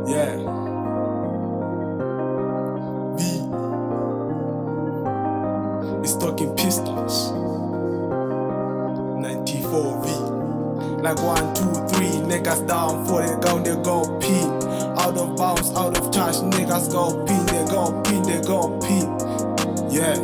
Yeah. V. It's talking pistols. 94 V. Like 1, 2, 3, niggas down for the gun, they go pin. Out of bounds, out of touch, niggas go pin, they go pin, they go pin. Yeah.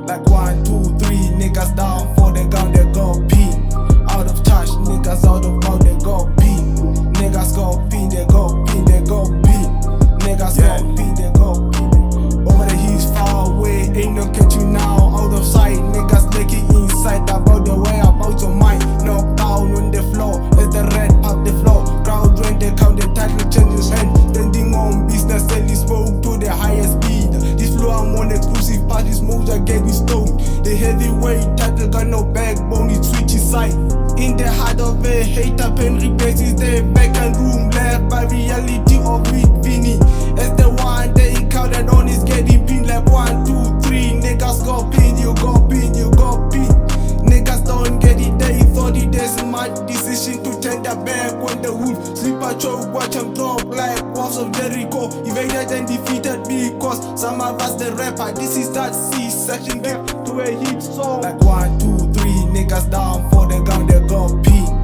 Like 1, 2, 3, niggas down for the gun, they go pin. Out of touch, niggas out of bounds, they go pin. Niggas go pin, they go pin, they go pin. Niggas go pin, they go pin. Over the hills, far away, ain't no catching now. Out of sight, niggas looking inside. About the way, about your mind. Knock down on the floor, let the red up the floor. Crowd when they count, the title changes hand. Standing on business, selling smoke to the highest speed. This flow, I'm on exclusive parties, moves are getting stoned. The heavyweight title got no backbone, it switches side. In the heart of a hater, pen replaces the back and room left by reality of with Vinny. As the one they counted on is getting pinned like 1, 2, 3. Niggas go pin, you go pin, you go pin. Niggas don't get it, they thought it a smart decision to turn their back when the wolf sleep a choke, watch them drop like walls of Jericho. Evaded and defeated because some of us the rapper. This is that C-section, get to a hit song. Like 1, 2, 3, niggas down for the gun, they go pin.